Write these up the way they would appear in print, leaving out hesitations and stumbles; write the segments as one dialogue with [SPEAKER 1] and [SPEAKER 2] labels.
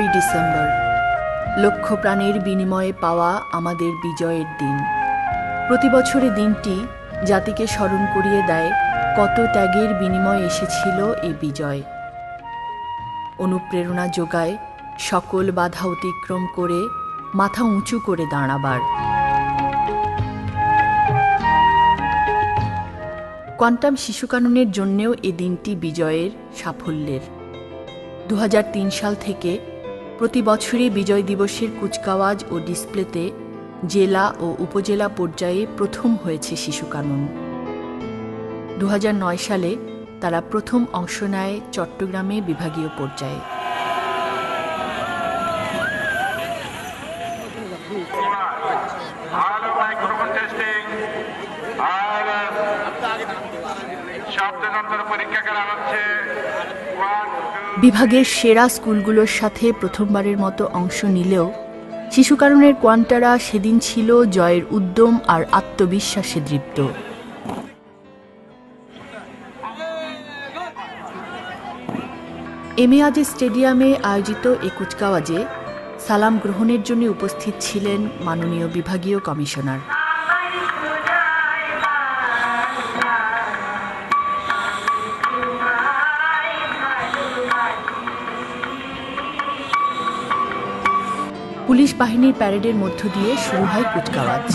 [SPEAKER 1] 15ই December, লক্ষ প্রাণের বিনিময়ে পাওয়া আমাদের বিজয়ের দিন। প্রতি বছরে দিনটি জাতিকে স্মরণ করিয়ে দেয় কত ত্যাগের বিনিময়ে এসেছিল এই বিজয়। অনুপ্রেরণা যোগায় সকল বাধা অতিক্রম করে মাথা উঁচু করে দাঁড়াবার। কোয়ান্টাম শিশু কাননের জন্যেও এ দিনটি বিজয়ের, সাফল্যের। 2003 সাল থেকে প্রতি বছরই বিজয় দিবসের কুচকাওয়াজ ও ডিসপ্লেতে জেলা ও উপজেলা পর্যায়ে প্রথম হয়েছে শিশু কানন। 2009 সালে তারা প্রথম অংশ নেয় চট্টগ্রামে বিভাগীয় পর্যায়ে। বিভাগের সেরা স্কুলগুলোর সাথে প্রথমবারের মতো অংশ নিলেও শিশু কাননের কোয়ান্টারা সেদিন ছিল জয়ের উদ্যম আর আত্মবিশ্বাসে দৃপ্ত। এম এ আজিজ স্টেডিয়ামে আয়োজিত এ কুচকাওয়াজে সালাম গ্রহণের জন্য উপস্থিত ছিলেন মাননীয় বিভাগীয় কমিশনার। পুলিশ বাহিনীর প্যারেডের মধ্য দিয়ে শুরু হয় কুচকাওয়াজ।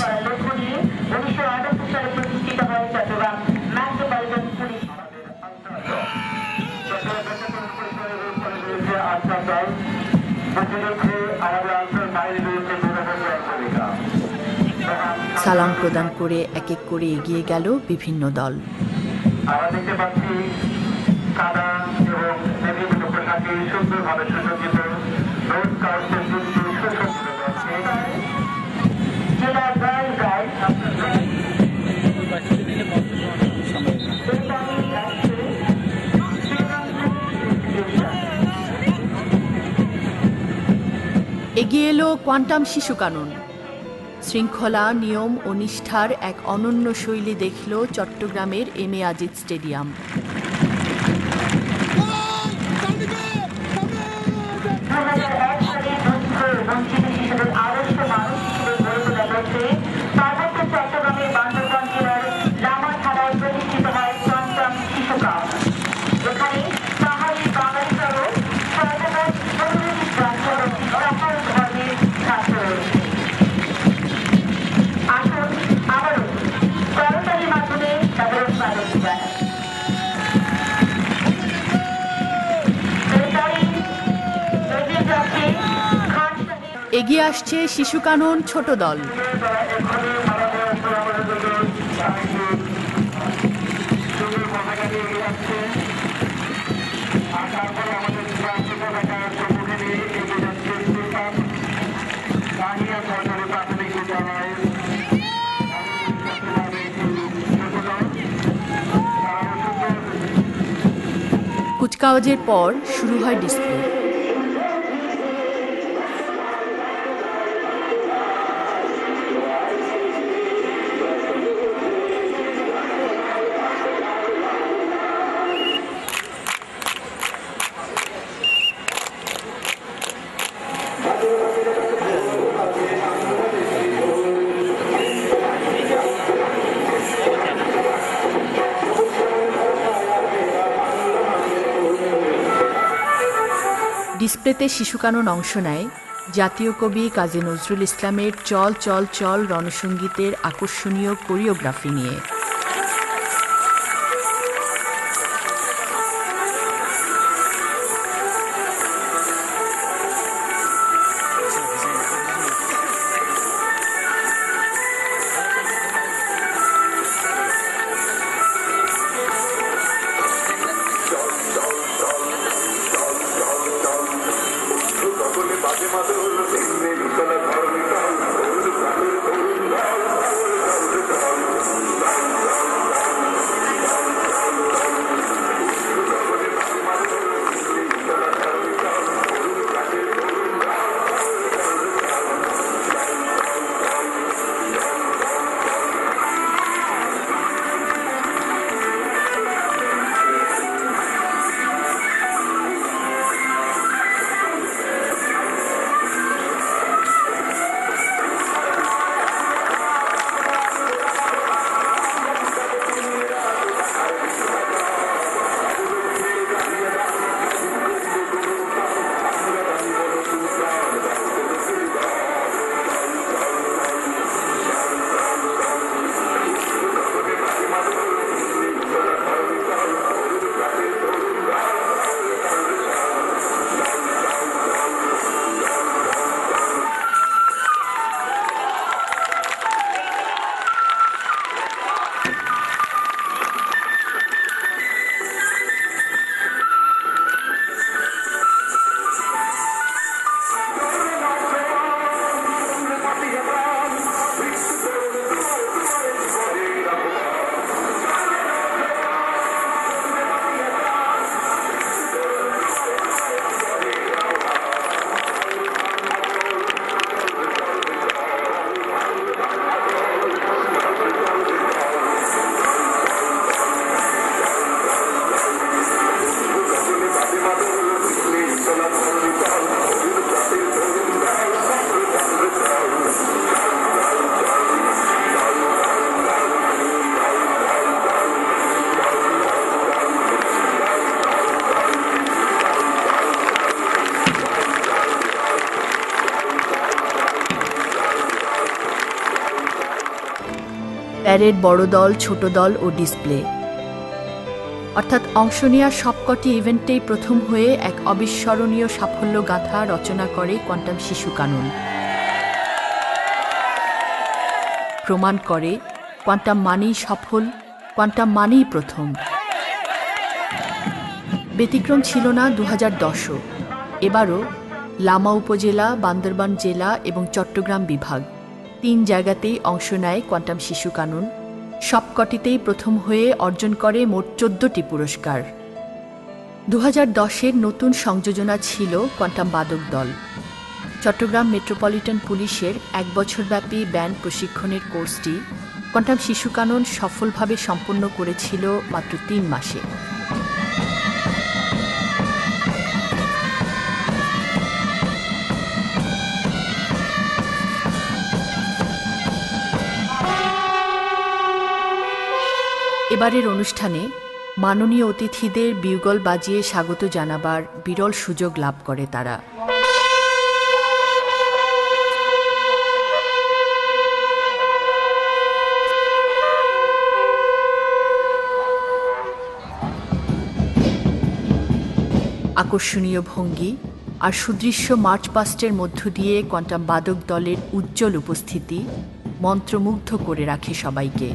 [SPEAKER 1] সালাম প্রদান করে এক এক করে এগিয়ে গেল বিভিন্ন দল। এগিয়ে এলো কোয়ান্টাম শিশু কানন। শৃঙ্খলা, নিয়ম ও নিষ্ঠার এক অনন্য শৈলী দেখল চট্টগ্রামের এম এ আজিজ স্টেডিয়াম। এগিয়ে আসছে শিশু কানন ছোট দল। কুচকাওয়াজের পর শুরু হয় ডিসপ্লে। ডিসপ্লেতে শিশু কানন অংশ নেয় জাতীয় কবি কাজী নজরুল ইসলামের চল চল চল রণসঙ্গীতের আকর্ষণীয় কোরিওগ্রাফি নিয়ে। প্যারেড বড় দল, ছোট দল ও ডিসপ্লে, অর্থাৎ অংশ নেওয়া সবকটি ইভেন্টেই প্রথম হয়ে এক অবিস্মরণীয় সাফল্য গাথা রচনা করে কোয়ান্টাম শিশু কানুন। প্রমাণ করে কোয়ান্টাম মানেই সফল, কোয়ান্টাম মানেই প্রথম। ব্যতিক্রম ছিল না 2010ও। এবারও লামা উপজেলা, বান্দরবান জেলা এবং চট্টগ্রাম বিভাগ 3 জায়গাতেই অংশ নেয় কোয়ান্টাম শিশু কানুন। সবকটিতেই প্রথম হয়ে অর্জন করে মোট 14টি পুরস্কার। 2010-এর নতুন সংযোজনা ছিল কোয়ান্টাম বাদক দল। চট্টগ্রাম মেট্রোপলিটন পুলিশের 1 বছরব্যাপী ব্যান্ড প্রশিক্ষণের কোর্সটি কোয়ান্টাম শিশু কানুন সফলভাবে সম্পন্ন করেছিল মাত্র 3 মাসে। এবারের অনুষ্ঠানে মাননীয় অতিথিদের বিউগল বাজিয়ে স্বাগত জানাবার বিরল সুযোগ লাভ করে তারা। আকর্ষণীয় ভঙ্গি আর সুদৃশ্য মার্চ পাস্টের মধ্য দিয়ে কোয়ান্টাম বাদক দলের উজ্জ্বল উপস্থিতি মন্ত্রমুগ্ধ করে রাখে সবাইকে।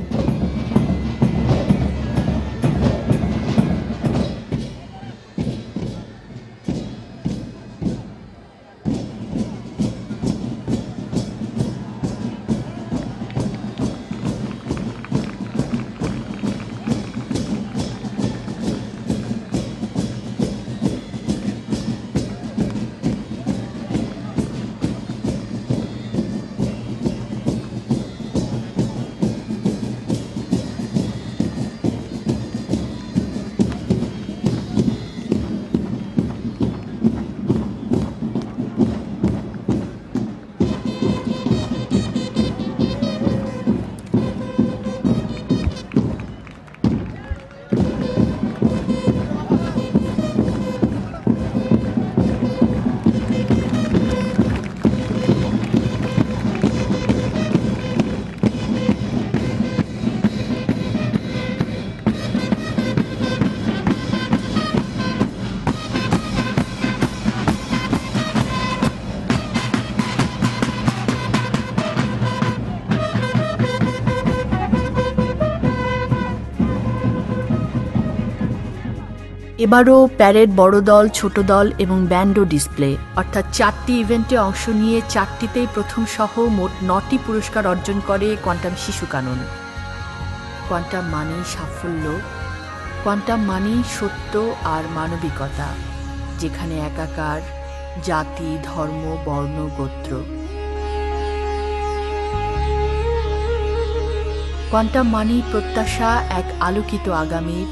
[SPEAKER 1] এবারও প্যারেড বড় দল, ছোট দল এবং ব্যান্ড ও ডিসপ্লে, অর্থাৎ 4টি ইভেন্টে অংশ নিয়ে 4টিতেই প্রথম সহ মোট 9টি পুরস্কার অর্জন করে কোয়ান্টাম শিশু কানুন। কোয়ান্টাম মানেই সাফল্য, কোয়ান্টাম মানেই সত্য আর মানবিকতা, যেখানে একাকার জাতি, ধর্ম, বর্ণ, গোত্র। কোয়ান্টাম মানেই প্রত্যাশা এক আলোকিত আগামীর,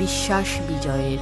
[SPEAKER 1] বিশ্বাস বিজয়ের।